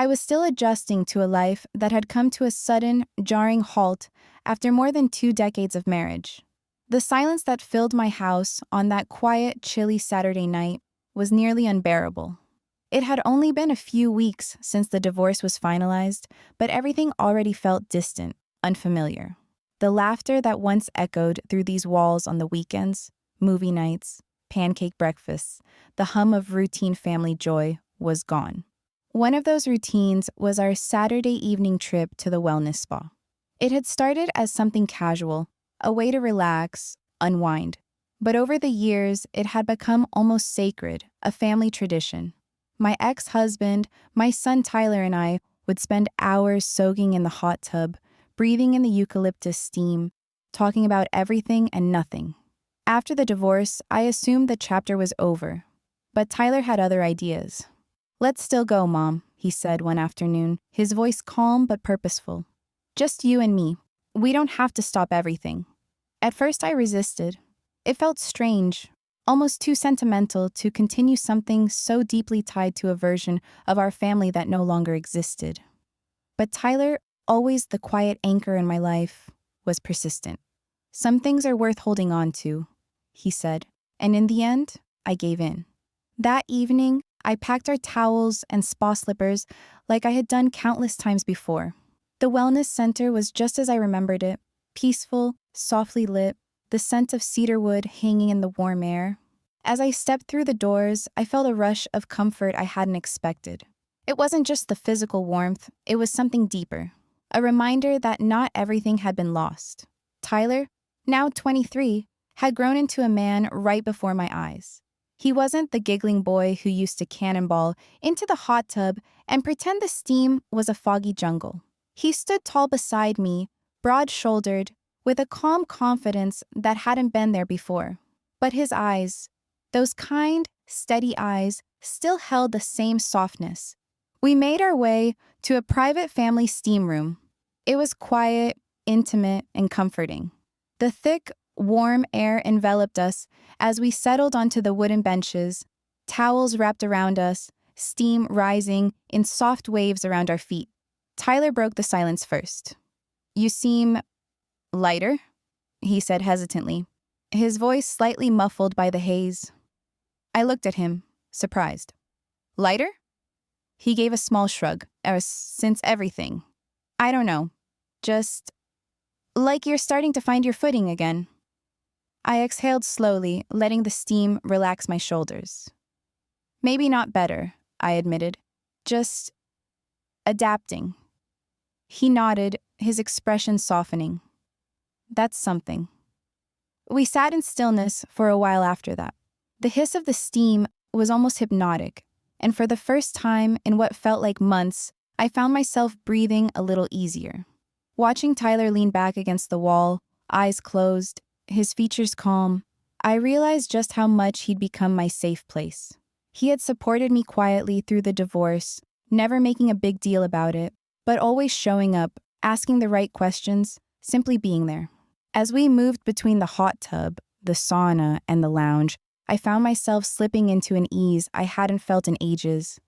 I was still adjusting to a life that had come to a sudden, jarring halt after more than 2 decades of marriage. The silence that filled my house on that quiet, chilly Saturday night was nearly unbearable. It had only been a few weeks since the divorce was finalized, but everything already felt distant, unfamiliar. The laughter that once echoed through these walls on the weekends, movie nights, pancake breakfasts, the hum of routine family joy was gone. One of those routines was our Saturday evening trip to the wellness spa. It had started as something casual, a way to relax, unwind. But over the years, it had become almost sacred, a family tradition. My ex-husband, my son Tyler, and I would spend hours soaking in the hot tub, breathing in the eucalyptus steam, talking about everything and nothing. After the divorce, I assumed the chapter was over. But Tyler had other ideas. "Let's still go, Mom," he said one afternoon, his voice calm but purposeful. "Just you and me. We don't have to stop everything." At first I resisted. It felt strange, almost too sentimental to continue something so deeply tied to a version of our family that no longer existed. But Tyler, always the quiet anchor in my life, was persistent. "Some things are worth holding on to," he said, and in the end, I gave in. That evening, I packed our towels and spa slippers like I had done countless times before. The wellness center was just as I remembered it, peaceful, softly lit, the scent of cedarwood hanging in the warm air. As I stepped through the doors, I felt a rush of comfort I hadn't expected. It wasn't just the physical warmth, it was something deeper. A reminder that not everything had been lost. Tyler, now 23, had grown into a man right before my eyes. He wasn't the giggling boy who used to cannonball into the hot tub and pretend the steam was a foggy jungle. He stood tall beside me, broad-shouldered, with a calm confidence that hadn't been there before. But his eyes, those kind, steady eyes, still held the same softness. We made our way to a private family steam room. It was quiet, intimate, and comforting. The thick, warm air enveloped us as we settled onto the wooden benches, towels wrapped around us, steam rising in soft waves around our feet. Tyler broke the silence first. "You seem lighter," he said hesitantly, his voice slightly muffled by the haze. I looked at him, surprised. "Lighter?" He gave a small shrug. "Since everything. I don't know. Just like you're starting to find your footing again." I exhaled slowly, letting the steam relax my shoulders. "Maybe not better," I admitted. "Just adapting." He nodded, his expression softening. "That's something." We sat in stillness for a while after that. The hiss of the steam was almost hypnotic, and for the first time in what felt like months, I found myself breathing a little easier. Watching Tyler lean back against the wall, eyes closed, his features calm, I realized just how much he'd become my safe place. He had supported me quietly through the divorce, never making a big deal about it, but always showing up, asking the right questions, simply being there. As we moved between the hot tub, the sauna, and the lounge, I found myself slipping into an ease I hadn't felt in ages.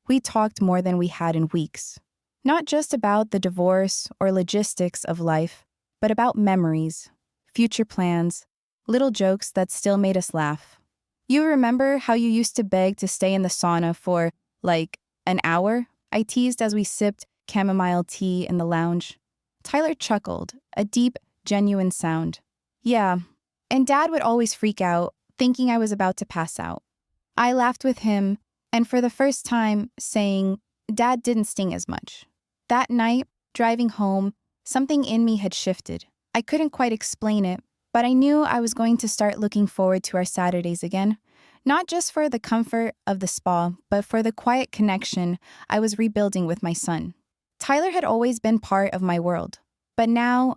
We talked more than we had in weeks. Not just about the divorce or logistics of life, but about memories, future plans, little jokes that still made us laugh. "You remember how you used to beg to stay in the sauna for, an hour?" I teased as we sipped chamomile tea in the lounge. Tyler chuckled, a deep, genuine sound. "Yeah, and Dad would always freak out, thinking I was about to pass out." I laughed with him, and for the first time, saying, "Dad didn't sting as much." That night, driving home, something in me had shifted. I couldn't quite explain it, but I knew I was going to start looking forward to our Saturdays again, not just for the comfort of the spa, but for the quiet connection I was rebuilding with my son. Tyler had always been part of my world, but now,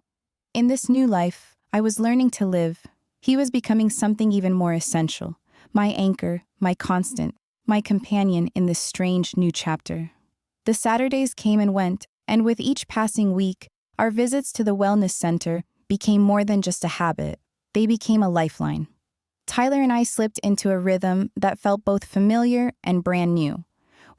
in this new life, I was learning to live. He was becoming something even more essential, my anchor, my constant, my companion in this strange new chapter. The Saturdays came and went, and with each passing week, our visits to the wellness center became more than just a habit. They became a lifeline. Tyler and I slipped into a rhythm that felt both familiar and brand new.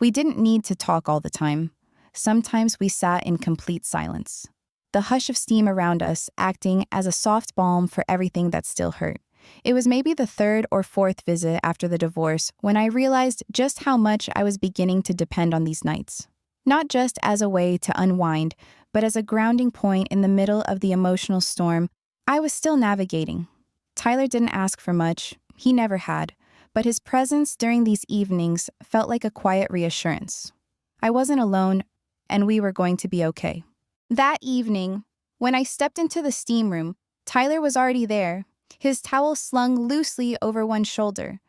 We didn't need to talk all the time, sometimes we sat in complete silence. The hush of steam around us acting as a soft balm for everything that still hurt. It was maybe the third or fourth visit after the divorce when I realized just how much I was beginning to depend on these nights. Not just as a way to unwind, but as a grounding point in the middle of the emotional storm I was still navigating. Tyler didn't ask for much, he never had, but his presence during these evenings felt like a quiet reassurance. I wasn't alone, and we were going to be okay. That evening, when I stepped into the steam room, Tyler was already there, his towel slung loosely over one shoulder.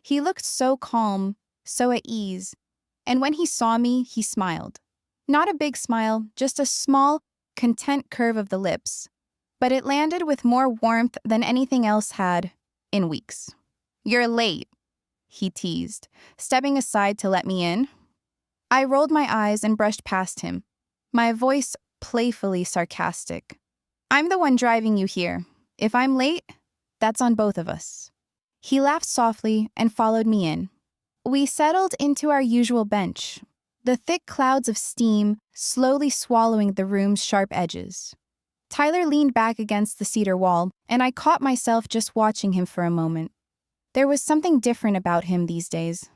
He looked so calm, so at ease, and when he saw me, he smiled. Not a big smile, just a small, content curve of the lips, but it landed with more warmth than anything else had in weeks. "You're late," he teased, stepping aside to let me in. I rolled my eyes and brushed past him, my voice playfully sarcastic. "I'm the one driving you here. If I'm late, that's on both of us." He laughed softly and followed me in. We settled into our usual bench, the thick clouds of steam slowly swallowing the room's sharp edges. Tyler leaned back against the cedar wall, and I caught myself just watching him for a moment. There was something different about him these days.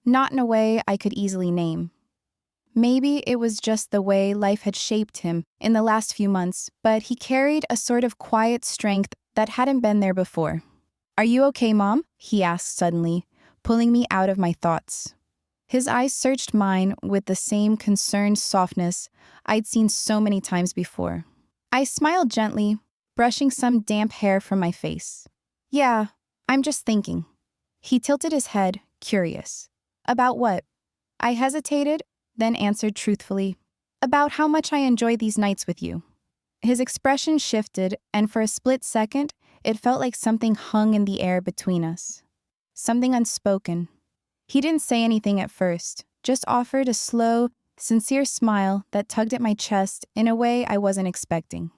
Not in a way I could easily name. Maybe it was just the way life had shaped him in the last few months, but he carried a sort of quiet strength that hadn't been there before. "Are you okay, Mom?" he asked suddenly, pulling me out of my thoughts. His eyes searched mine with the same concerned softness I'd seen so many times before. I smiled gently, brushing some damp hair from my face. "Yeah, I'm just thinking." He tilted his head, curious. "About what?" I hesitated, then answered truthfully. "About how much I enjoy these nights with you." His expression shifted, and for a split second, it felt like something hung in the air between us. Something unspoken. He didn't say anything at first, just offered a slow, sincere smile that tugged at my chest in a way I wasn't expecting.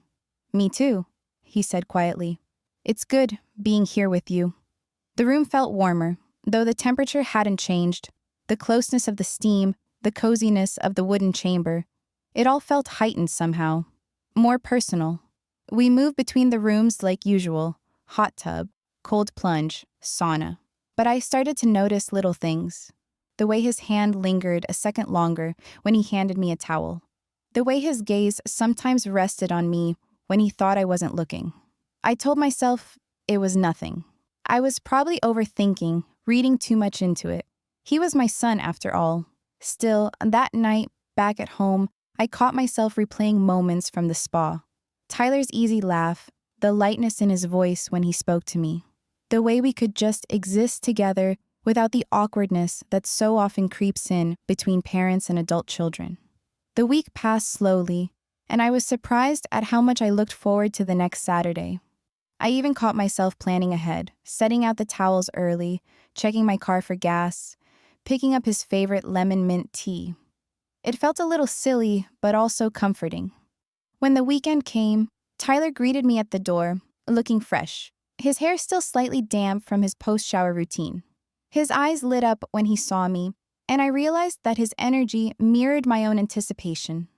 "Me too," he said quietly. "It's good being here with you." The room felt warmer, though the temperature hadn't changed. The closeness of the steam, the coziness of the wooden chamber, it all felt heightened somehow. More personal. We moved between the rooms like usual, hot tub, cold plunge, sauna. But I started to notice little things. The way his hand lingered a second longer when he handed me a towel. The way his gaze sometimes rested on me when he thought I wasn't looking. I told myself it was nothing. I was probably overthinking, reading too much into it. He was my son after all. Still, that night, back at home, I caught myself replaying moments from the spa. Tyler's easy laugh, the lightness in his voice when he spoke to me. The way we could just exist together without the awkwardness that so often creeps in between parents and adult children. The week passed slowly, and I was surprised at how much I looked forward to the next Saturday. I even caught myself planning ahead, setting out the towels early, checking my car for gas, picking up his favorite lemon mint tea. It felt a little silly, but also comforting. When the weekend came, Tyler greeted me at the door, looking fresh, his hair still slightly damp from his post-shower routine. His eyes lit up when he saw me, and I realized that his energy mirrored my own anticipation.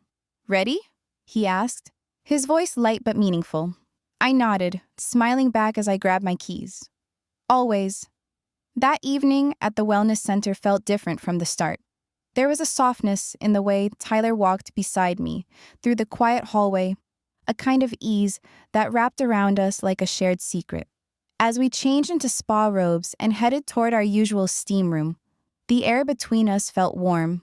"Ready?" he asked, his voice light but meaningful. I nodded, smiling back as I grabbed my keys. "Always." That evening at the wellness center felt different from the start. There was a softness in the way Tyler walked beside me through the quiet hallway, a kind of ease that wrapped around us like a shared secret. As we changed into spa robes and headed toward our usual steam room, the air between us felt warm,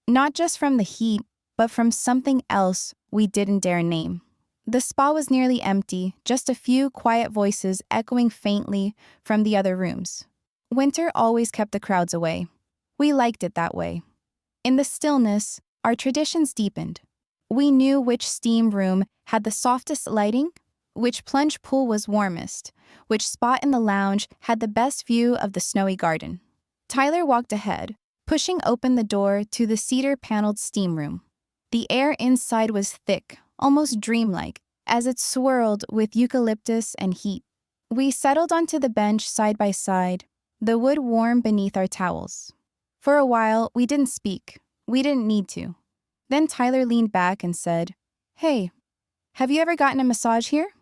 not just from the heat, but from something else we didn't dare name. The spa was nearly empty, just a few quiet voices echoing faintly from the other rooms. Winter always kept the crowds away. We liked it that way. In the stillness, our traditions deepened. We knew which steam room had the softest lighting, which plunge pool was warmest, which spot in the lounge had the best view of the snowy garden. Tyler walked ahead, pushing open the door to the cedar-paneled steam room. The air inside was thick, almost dreamlike, as it swirled with eucalyptus and heat. We settled onto the bench side by side, the wood warm beneath our towels. For a while, we didn't speak. We didn't need to. Then Tyler leaned back and said, "Hey, have you ever gotten a massage here?"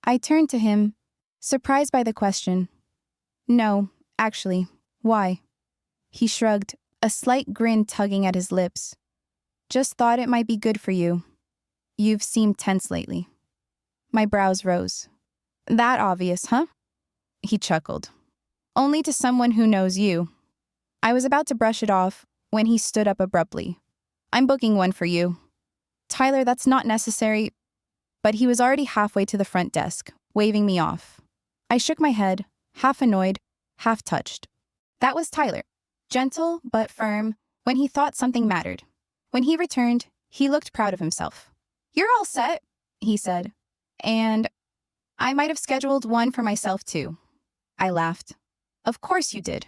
I turned to him, surprised by the question. "No, actually. Why?" He shrugged, a slight grin tugging at his lips. "Just thought it might be good for you. You've seemed tense lately." My brows rose. "That obvious, huh?" He chuckled. "Only to someone who knows you." I was about to brush it off when he stood up abruptly. "I'm booking one for you." "Tyler, that's not necessary." But he was already halfway to the front desk, waving me off. I shook my head, half annoyed, half touched. That was Tyler, gentle but firm when he thought something mattered. When he returned, he looked proud of himself. "You're all set," he said. "And I might have scheduled one for myself too." I laughed. "Of course you did."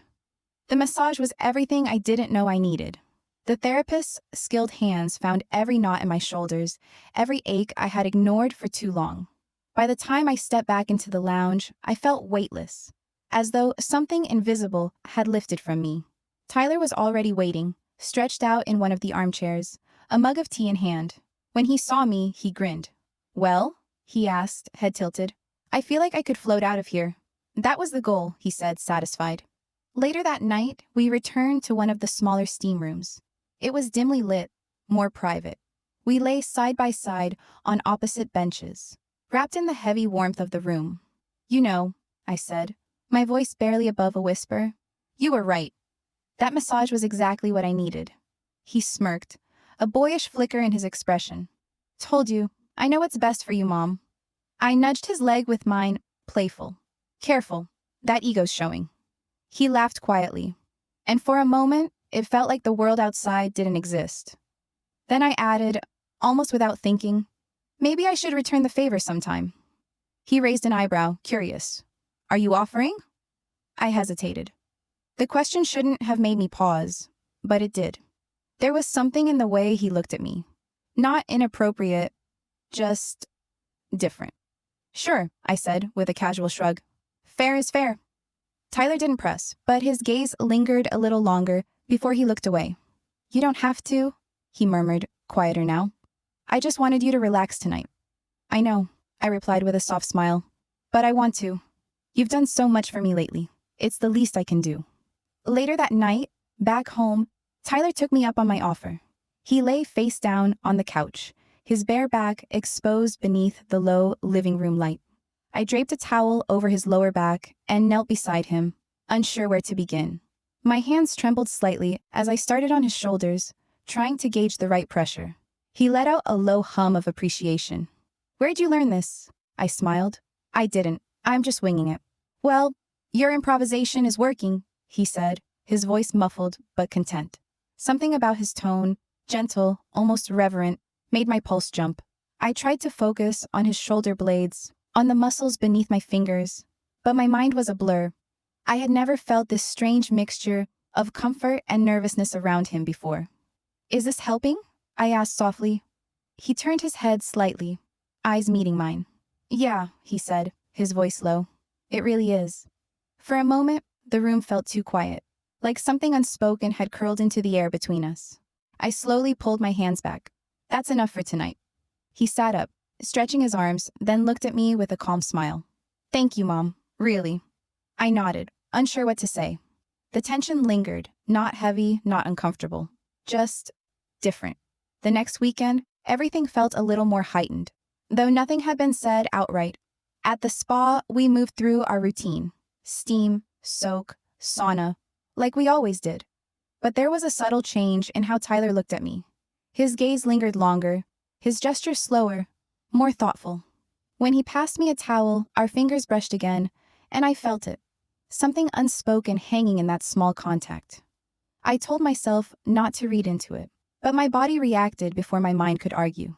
The massage was everything I didn't know I needed. The therapist's skilled hands found every knot in my shoulders, every ache I had ignored for too long. By the time I stepped back into the lounge, I felt weightless, as though something invisible had lifted from me. Tyler was already waiting, stretched out in one of the armchairs, a mug of tea in hand. When he saw me, he grinned. "Well?" he asked, head tilted. "I feel like I could float out of here." "That was the goal," he said, satisfied. Later that night, we returned to one of the smaller steam rooms. It was dimly lit, more private. We lay side by side on opposite benches, wrapped in the heavy warmth of the room. "You know," I said, my voice barely above a whisper, "you were right. That massage was exactly what I needed." He smirked, a boyish flicker in his expression. "Told you, I know what's best for you, Mom." I nudged his leg with mine, playful. "Careful, that ego's showing." He laughed quietly, and for a moment, it felt like the world outside didn't exist. Then I added, almost without thinking, "Maybe I should return the favor sometime." He raised an eyebrow, curious. "Are you offering?" I hesitated. The question shouldn't have made me pause, but it did. There was something in the way he looked at me. Not inappropriate, just different. "Sure," I said with a casual shrug. "Fair is fair." Tyler didn't press, but his gaze lingered a little longer before he looked away. "You don't have to," he murmured, quieter now. "I just wanted you to relax tonight." "I know," I replied with a soft smile. "But I want to. You've done so much for me lately. It's the least I can do." Later that night, back home, Tyler took me up on my offer. He lay face down on the couch, his bare back exposed beneath the low living room light. I draped a towel over his lower back and knelt beside him, unsure where to begin. My hands trembled slightly as I started on his shoulders, trying to gauge the right pressure. He let out a low hum of appreciation. "Where'd you learn this?" I smiled. "I didn't. I'm just winging it." "Well, your improvisation is working," he said, his voice muffled but content. Something about his tone, gentle, almost reverent, made my pulse jump. I tried to focus on his shoulder blades, on the muscles beneath my fingers, but my mind was a blur. I had never felt this strange mixture of comfort and nervousness around him before. "Is this helping?" I asked softly. He turned his head slightly, eyes meeting mine. "Yeah," he said, his voice low. "It really is." For a moment, the room felt too quiet, like something unspoken had curled into the air between us. I slowly pulled my hands back. "That's enough for tonight." He sat up, stretching his arms, then looked at me with a calm smile. "Thank you, Mom. Really." I nodded, unsure what to say. The tension lingered, not heavy, not uncomfortable. Just different. The next weekend, everything felt a little more heightened, though nothing had been said outright. At the spa, we moved through our routine. Steam, soak, sauna, like we always did. But there was a subtle change in how Tyler looked at me. His gaze lingered longer, his gesture slower, more thoughtful. When he passed me a towel, our fingers brushed again, and I felt it. Something unspoken hanging in that small contact. I told myself not to read into it, but my body reacted before my mind could argue.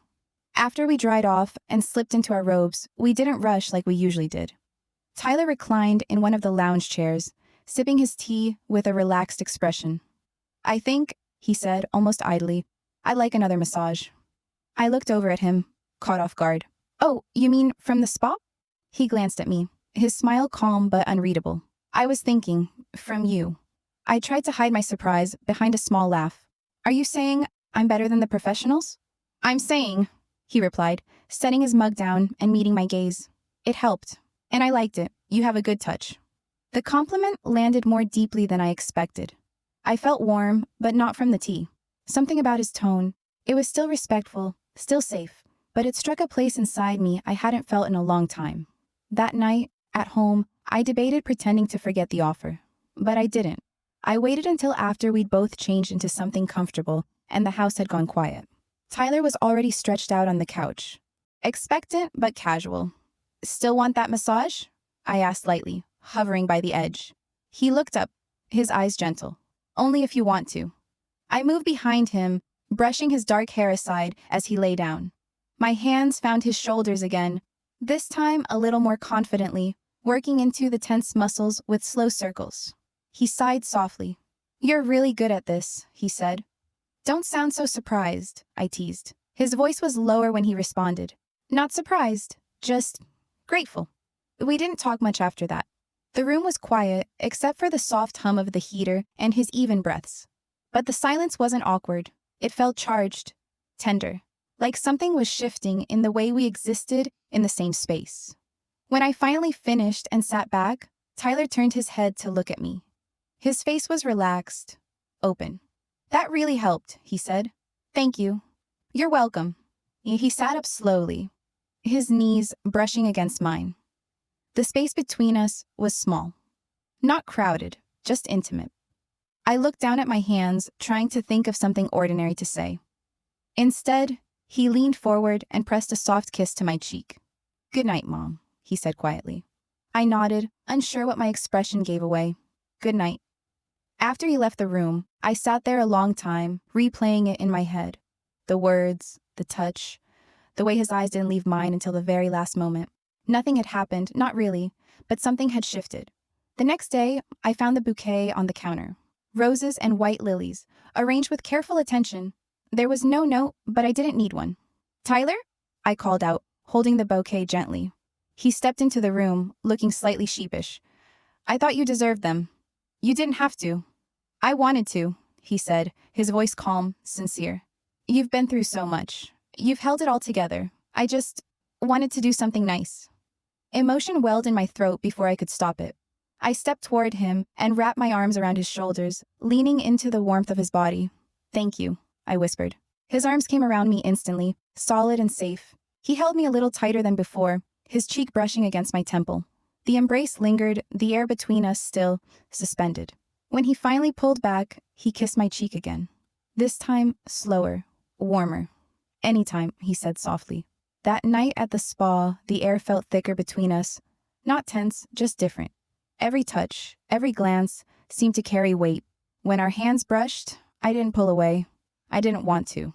After we dried off and slipped into our robes, we didn't rush like we usually did. Tyler reclined in one of the lounge chairs, sipping his tea with a relaxed expression. "I think," he said, almost idly, "I'd like another massage." I looked over at him, caught off guard. "Oh, you mean from the spa?" He glanced at me, his smile calm but unreadable. "I was thinking, from you." I tried to hide my surprise behind a small laugh. "Are you saying I'm better than the professionals? I'm saying, he replied, setting his mug down and meeting my gaze. It helped, and I liked it. You have a good touch. The compliment landed more deeply than I expected. I felt warm, but not from the tea. Something about his tone. It was still respectful, still safe, but it struck a place inside me I hadn't felt in a long time. That night, at home, I debated pretending to forget the offer. But I didn't. I waited until after we'd both changed into something comfortable and the house had gone quiet. Tyler was already stretched out on the couch. Expectant but casual. Still want that massage? I asked lightly, hovering by the edge. He looked up, his eyes gentle. Only if you want to. I moved behind him, brushing his dark hair aside as he lay down. My hands found his shoulders again, this time a little more confidently, working into the tense muscles with slow circles. He sighed softly. You're really good at this, he said. Don't sound so surprised, I teased. His voice was lower when he responded. Not surprised, just grateful. We didn't talk much after that. The room was quiet, except for the soft hum of the heater and his even breaths. But the silence wasn't awkward. It felt charged, tender, like something was shifting in the way we existed in the same space. When I finally finished and sat back, Tyler turned his head to look at me. His face was relaxed, open. That really helped, he said. Thank you. You're welcome. He sat up slowly, his knees brushing against mine. The space between us was small. Not crowded, just intimate. I looked down at my hands, trying to think of something ordinary to say. Instead, he leaned forward and pressed a soft kiss to my cheek. Good night, Mom, he said quietly. I nodded, unsure what my expression gave away. Good night. After he left the room, I sat there a long time, replaying it in my head. The words, the touch, the way his eyes didn't leave mine until the very last moment. Nothing had happened, not really, but something had shifted. The next day, I found the bouquet on the counter. Roses and white lilies, arranged with careful attention. There was no note, but I didn't need one. Tyler? I called out, holding the bouquet gently. He stepped into the room, looking slightly sheepish. I thought you deserved them. You didn't have to. I wanted to, he said, his voice calm, sincere. You've been through so much. You've held it all together. I just wanted to do something nice. Emotion welled in my throat before I could stop it. I stepped toward him and wrapped my arms around his shoulders, leaning into the warmth of his body. Thank you, I whispered. His arms came around me instantly, solid and safe. He held me a little tighter than before, his cheek brushing against my temple. The embrace lingered, the air between us still suspended. When he finally pulled back, he kissed my cheek again. This time, slower, warmer. Anytime, he said softly. That night at the spa, the air felt thicker between us. Not tense, just different. Every touch, every glance seemed to carry weight. When our hands brushed, I didn't pull away. I didn't want to.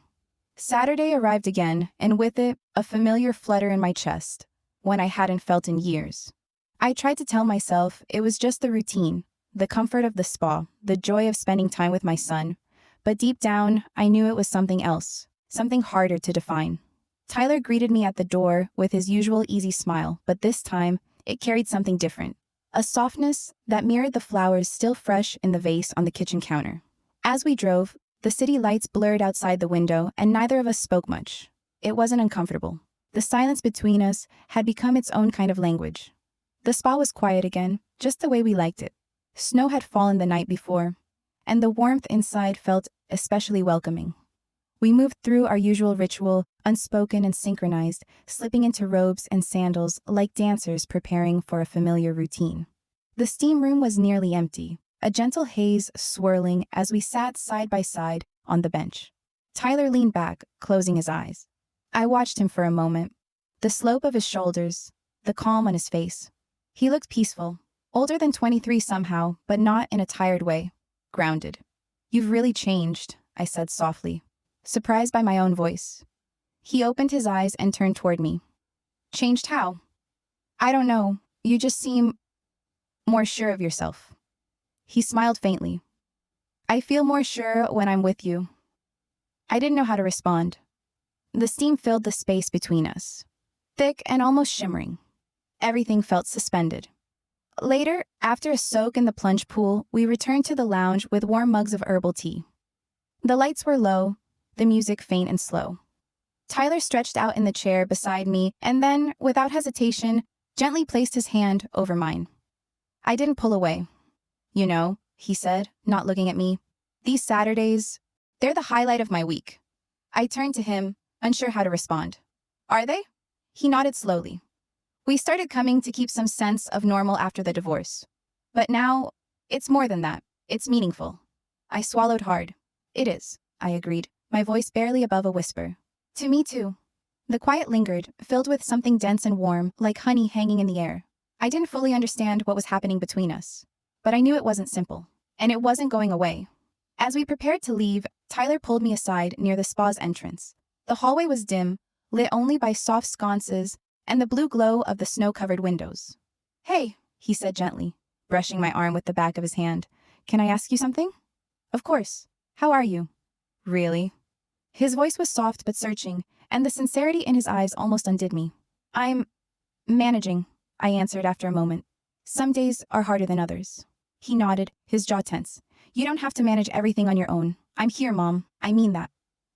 Saturday arrived again, and with it, a familiar flutter in my chest, one I hadn't felt in years. I tried to tell myself it was just the routine, the comfort of the spa, the joy of spending time with my son. But deep down, I knew it was something else, something harder to define. Tyler greeted me at the door with his usual easy smile, but this time, it carried something different. A softness that mirrored the flowers still fresh in the vase on the kitchen counter. As we drove, the city lights blurred outside the window and neither of us spoke much. It wasn't uncomfortable. The silence between us had become its own kind of language. The spa was quiet again, just the way we liked it. Snow had fallen the night before, and the warmth inside felt especially welcoming. We moved through our usual ritual, unspoken and synchronized, slipping into robes and sandals like dancers preparing for a familiar routine. The steam room was nearly empty, a gentle haze swirling as we sat side by side on the bench. Tyler leaned back, closing his eyes. I watched him for a moment. The slope of his shoulders, the calm on his face. He looked peaceful, older than 23 somehow, but not in a tired way. Grounded. You've really changed, I said softly, surprised by my own voice. He opened his eyes and turned toward me. Changed how? I don't know. You just seem more sure of yourself. He smiled faintly. I feel more sure when I'm with you. I didn't know how to respond. The steam filled the space between us, thick and almost shimmering. Everything felt suspended. Later, after a soak in the plunge pool, we returned to the lounge with warm mugs of herbal tea. The lights were low, the music faint and slow. Tyler stretched out in the chair beside me and then, without hesitation, gently placed his hand over mine. I didn't pull away. "You know," he said, not looking at me, "these Saturdays, they're the highlight of my week." I turned to him, unsure how to respond. "Are they?" He nodded slowly. "We started coming to keep some sense of normal after the divorce. But now, it's more than that. It's meaningful." I swallowed hard. "It is," I agreed, my voice barely above a whisper. "To me too." The quiet lingered, filled with something dense and warm, like honey hanging in the air. I didn't fully understand what was happening between us, but I knew it wasn't simple, and it wasn't going away. As we prepared to leave, Tyler pulled me aside near the spa's entrance. The hallway was dim, lit only by soft sconces and the blue glow of the snow-covered windows. "Hey," he said gently, brushing my arm with the back of his hand. "Can I ask you something?" "Of course. How are you?" "Really?" His voice was soft but searching, and the sincerity in his eyes almost undid me. "I'm managing," I answered after a moment. "Some days are harder than others." He nodded, his jaw tense. "You don't have to manage everything on your own. I'm here, Mom. I mean that."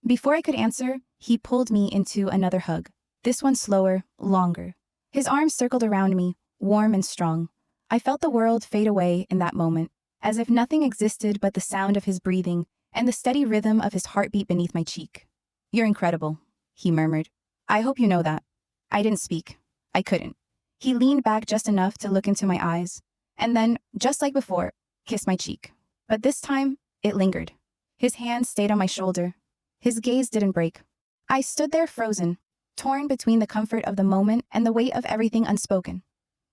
Before I could answer, he pulled me into another hug. This one slower, longer. His arms circled around me, warm and strong. I felt the world fade away in that moment, as if nothing existed but the sound of his breathing and the steady rhythm of his heartbeat beneath my cheek. "You're incredible," he murmured. "I hope you know that." I didn't speak. I couldn't. He leaned back just enough to look into my eyes, and then, just like before, kissed my cheek. But this time, it lingered. His hand stayed on my shoulder. His gaze didn't break. I stood there frozen, torn between the comfort of the moment and the weight of everything unspoken.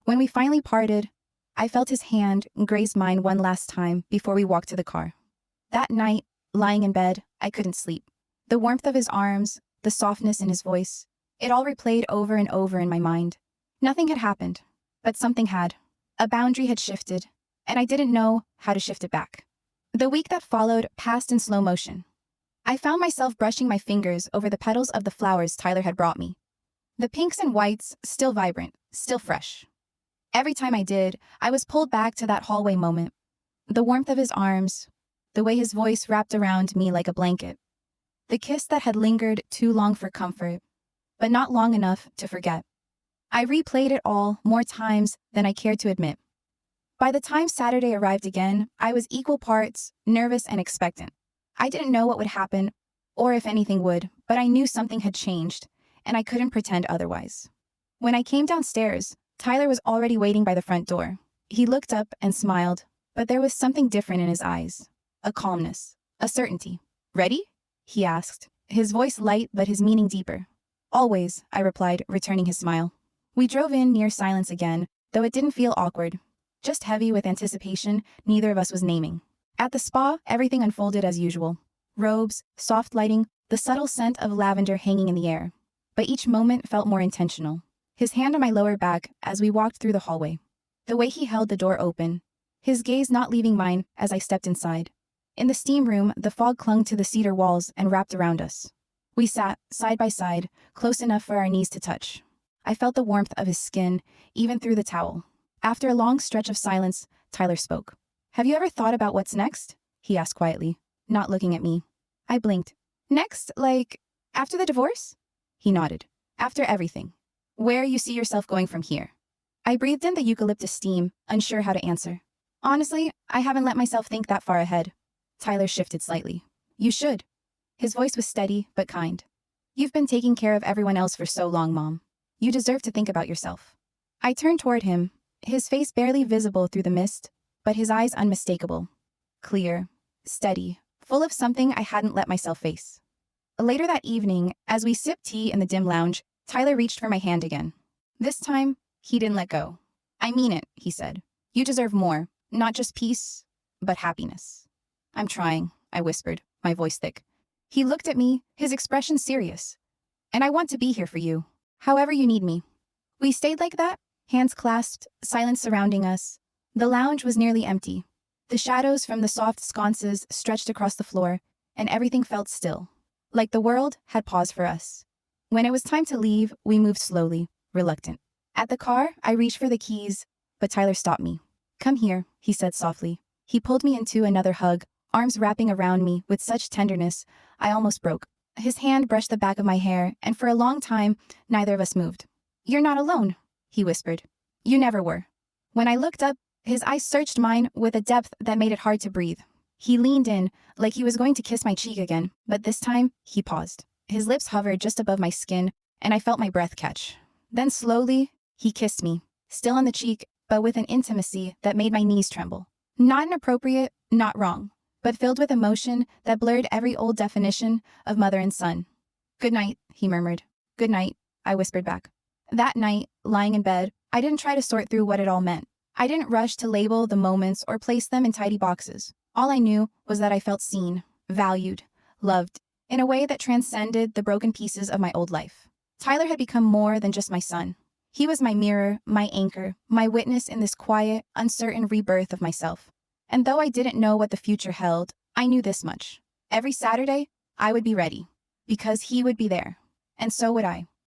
When we finally parted, I felt his hand graze mine one last time before we walked to the car. That night, lying in bed, I couldn't sleep. The warmth of his arms, the softness in his voice, it all replayed over and over in my mind. Nothing had happened, but something had. A boundary had shifted, and I didn't know how to shift it back. The week that followed passed in slow motion. I found myself brushing my fingers over the petals of the flowers Tyler had brought me. The pinks and whites, still vibrant, still fresh. Every time I did, I was pulled back to that hallway moment. The warmth of his arms, the way his voice wrapped around me like a blanket. The kiss that had lingered too long for comfort, but not long enough to forget. I replayed it all more times than I cared to admit. By the time Saturday arrived again, I was equal parts nervous and expectant. I didn't know what would happen, or if anything would, but I knew something had changed, and I couldn't pretend otherwise. When I came downstairs, Tyler was already waiting by the front door. He looked up and smiled, but there was something different in his eyes. A calmness, a certainty. "Ready?" he asked, his voice light but his meaning deeper. "Always," I replied, returning his smile. We drove in near silence again, though it didn't feel awkward. Just heavy with anticipation neither of us was naming. At the spa, everything unfolded as usual. Robes, soft lighting, the subtle scent of lavender hanging in the air. But each moment felt more intentional. His hand on my lower back as we walked through the hallway. The way he held the door open. His gaze not leaving mine as I stepped inside. In the steam room, the fog clung to the cedar walls and wrapped around us. We sat, side by side, close enough for our knees to touch. I felt the warmth of his skin, even through the towel. After a long stretch of silence, Tyler spoke. "Have you ever thought about what's next?" he asked quietly, not looking at me. I blinked. "Next, like, after the divorce?" He nodded. "After everything. Where you see yourself going from here." I breathed in the eucalyptus steam, unsure how to answer. "Honestly, I haven't let myself think that far ahead." Tyler shifted slightly. "You should." His voice was steady, but kind. "You've been taking care of everyone else for so long, Mom. You deserve to think about yourself." I turned toward him, his face barely visible through the mist, but his eyes unmistakable. Clear, steady, full of something I hadn't let myself face. Later that evening, as we sipped tea in the dim lounge, Tyler reached for my hand again. This time, he didn't let go. "I mean it," he said. "You deserve more, not just peace, but happiness." "I'm trying," I whispered, my voice thick. He looked at me, his expression serious. "And I want to be here for you, however you need me." We stayed like that, hands clasped, silence surrounding us. The lounge was nearly empty. The shadows from the soft sconces stretched across the floor, and everything felt still, like the world had paused for us. When it was time to leave, we moved slowly, reluctant. At the car, I reached for the keys, but Tyler stopped me. "Come here," he said softly. He pulled me into another hug, arms wrapping around me with such tenderness, I almost broke. His hand brushed the back of my hair, and for a long time, neither of us moved. "You're not alone," he whispered. "You never were." When I looked up, his eyes searched mine with a depth that made it hard to breathe. He leaned in, like he was going to kiss my cheek again, but this time, he paused. His lips hovered just above my skin, and I felt my breath catch. Then slowly, he kissed me, still on the cheek, but with an intimacy that made my knees tremble. Not inappropriate, not wrong, but filled with emotion that blurred every old definition of mother and son. "Good night," he murmured. "Good night," I whispered back. That night, lying in bed, I didn't try to sort through what it all meant. I didn't rush to label the moments or place them in tidy boxes. All I knew was that I felt seen, valued, loved, in a way that transcended the broken pieces of my old life. Tyler had become more than just my son. He was my mirror, my anchor, my witness in this quiet, uncertain rebirth of myself. And though I didn't know what the future held, I knew this much. Every Saturday, I would be ready, because he would be there. And so would I.